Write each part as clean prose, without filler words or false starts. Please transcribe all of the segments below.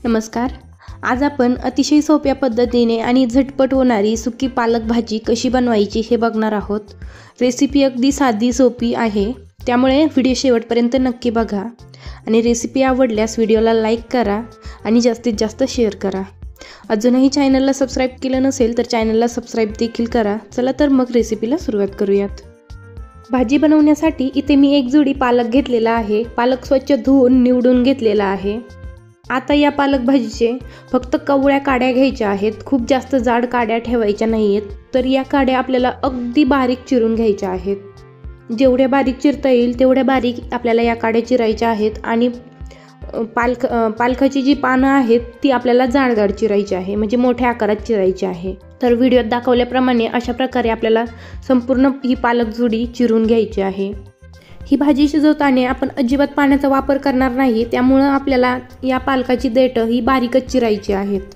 नमस्कार. आज आपण अतिशय सोप्या पद्धतीने आणि झटपट होणारी सुकी पालक भाजी कशी बनवायची हे बघणार आहोत. रेसिपी अगदी साधी सोपी आहे, त्यामुळे व्हिडिओ शेवटपर्यंत नक्की बघा आणि रेसिपी आवडल्यास व्हिडिओला लाईक करा आणि जास्तीत जास्त शेअर करा. अजूनही चॅनलला सबस्क्राईब केलं नसेल तर चॅनलला सबस्क्राईब देखील करा. चला तर मग रेसिपीला सुरुवात करूयात. भाजी बनवण्यासाठी इथे मी एक जोडी पालक घेतलेला आहे. पालक स्वच्छ धुवून निवडून घेतलेला आहे. आता या पालक भाजीचे फक्त कवळ्या काड्या घ्यायच्या आहेत. खूप जास्त जाड काड्या ठेवायच्या नाहीयेत. तर या काड्या आपल्याला अगदी बारीक चिरून घ्यायच्या आहेत. जेवढ्या बारीक चिरता येईल तेवढ्या बारीक आपल्याला या काड्या चिरायच्या आहेत आणि पालकाची जी पानं आहेत ती आपल्याला जाड चिरायची आहे, म्हणजे मोठ्या आकारात चिरायची आहे. तर व्हिडिओत दाखवल्याप्रमाणे अशा प्रकारे आपल्याला संपूर्ण ही पालक जोडी चिरून घ्यायची आहे. ही भाजी शिजवताना आपण अजिबात पाण्याचा वापर करणार नाही, त्यामुळं आपल्याला या पालकाची देठं ही बारीकच चिरायची आहेत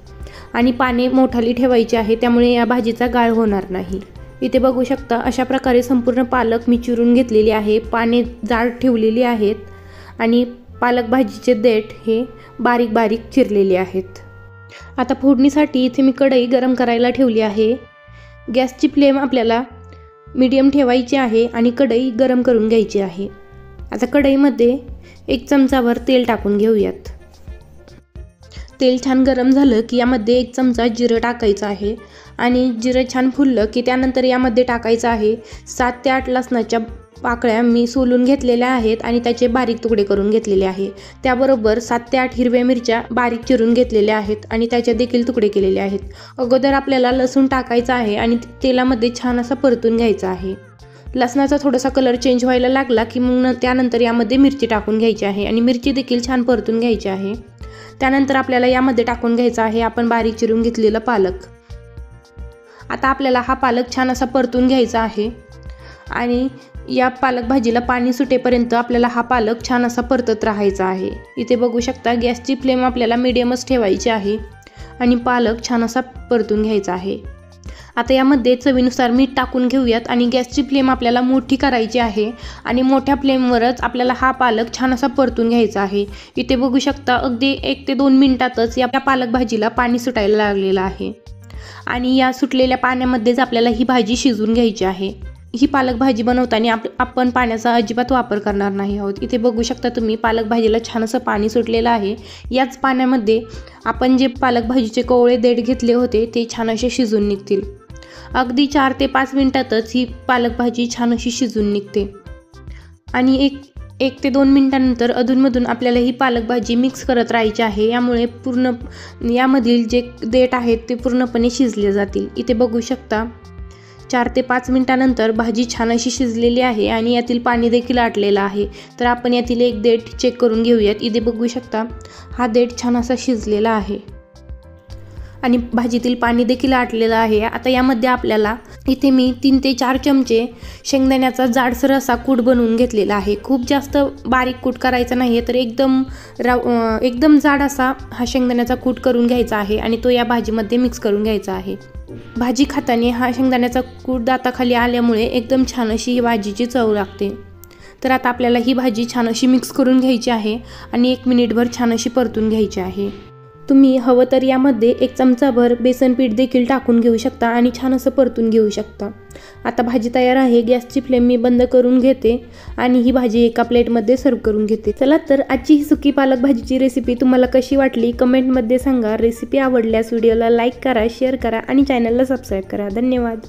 आणि पाने मोठाली ठेवायची आहे, त्यामुळे या भाजीचा गाळ होणार नाही. इथे बघू शकता अशा प्रकारे संपूर्ण पालक मी चिरून घेतलेली आहे. पाने जाड ठेवलेली आहेत आणि पालक भाजीचे देठ हे बारीक बारीक चिरलेले आहेत. आता फोडणीसाठी इथे मी कढई गरम करायला ठेवली आहे. गॅसची फ्लेम आपल्याला मीडियम ठेवायची आहे आणि कढई गरम करून घ्यायची आहे. आता कढईमध्ये 1 चमचाभर तेल टाकून घेऊयात. तेल छान गरम झालं की यामध्ये 1 चमचा जिरं टाकायचं आहे आणि जिरं छान फुललं की त्यानंतर यामध्ये टाकायचं आहे 7 ते 8 लसणाच्या पाकळ्या मी सोलून घेतलेल्या आहेत आणि त्याचे बारीक तुकडे करून घेतलेले आहे. त्याबरोबर 7 ते 8 हिरव्या मिरच्या बारीक चिरून घेतलेल्या आहेत आणि त्याचे देखील तुकडे केलेले आहेत. अगोदर आपल्याला लसूण टाकायचा आहे आणि तेलामध्ये छान असा परतून घ्यायचा आहे. लसणाचा थोडासा कलर चेंज व्हायला लागला की मग त्यानंतर यामध्ये मिरची टाकून घ्यायची आहे आणि मिरची देखील छान परतून घ्यायची आहे. त्यानंतर आपल्याला यामध्ये टाकून घ्यायचा आहे आपण बारीक चिरून घेतलेला पालक. आता आपल्याला हा पालक छान असा परतून घ्यायचा आहे आणि या पालक भाजीला पाणी सुटेपर्यंत आपल्याला हा पालक छान असा परतत राहायचा आहे. इथे बघू शकता गॅसची फ्लेम आपल्याला मीडियमच ठेवायची आहे आणि पालक छान असा परतून घ्यायचा आहे. आता यामध्ये चवीनुसार मीठ टाकून घेऊयात आणि गॅसची फ्लेम आपल्याला मोठी करायची आहे आणि मोठ्या फ्लेमवरच आपल्याला हा पालक छान असा परतून घ्यायचा आहे. इथे बघू शकता अगदी 1 ते 2 मिनिटातच या पालक भाजीला पाणी सुटायला लागलेलं आहे आणि या सुटलेल्या पाण्यामध्येच आपल्याला ही भाजी शिजवून घ्यायची आहे. ही पालक भाजी बनवताना आपण पाण्याचा अजिबात वापर करणार नाही आहोत. इथे बघू शकता तुम्ही पालक भाजीला छान असं पाणी सुटलेलं आहे. याच पाण्यामध्ये आपण जे पालक भाजीचे कोवळे देठ घेतले होते ते छान असे शिजून निघतील. अगदी 4 ते 5 मिनिटातच ही पालक भाजी छान अशी शिजून निघते आणि 1 ते 2 मिनिटांनंतर अधूनमधून आपल्याला ही पालक भाजी मिक्स करत राहायची आहे. यामुळे पूर्ण यामधील जे देठ आहेत ते पूर्णपणे शिजले जातील. इथे बघू शकता 4 ते 5 मिनिटांनंतर भाजी छान अशी शिजलेली आहे आणि यातील पाणी देखील आटलेलं आहे. तर आपण यातील एक देठ चेक करून घेऊयात. इथे बघू शकता हा देठ छान असा शिजलेला आहे आणि भाजीतील पाणी देखील आटलेलं आहे. आता यामध्ये आपल्याला इथे मी 3 ते 4 चमचे शेंगदाण्याचा जाडसर असा कूट बनवून घेतलेला आहे. खूप जास्त बारीक कूट करायचा नाही तर एकदम जाड असा हा शेंगदाण्याचा कूट करून घ्यायचा आहे आणि तो या भाजीमध्ये मिक्स करून घ्यायचा आहे. भाजी खाताना हा शेंगदाण्याचा कूट दाताखाली आल्यामुळे एकदम छान अशी ही भाजीची चव लागते. तर आता आपल्याला ही भाजी छान अशी मिक्स करून घ्यायची आहे आणि 1 मिनिटभर छान अशी परतून घ्यायची आहे. तुम्ही हवं तर यामध्ये 1 चमचाभर बेसन पीठ देखील टाकून घेऊ शकता आणि छान असं परतून घेऊ शकता. आता भाजी तयार आहे. गॅसची फ्लेम मी बंद करून घेते आणि ही भाजी एका प्लेटमध्ये सर्व करून घेते. चला तर आजची ही सुकी पालक भाजीची रेसिपी तुम्हाला कशी वाटली कमेंटमध्ये सांगा. रेसिपी आवडल्यास व्हिडिओला लाईक करा, शेअर करा आणि चॅनलला सबस्क्राईब करा. धन्यवाद.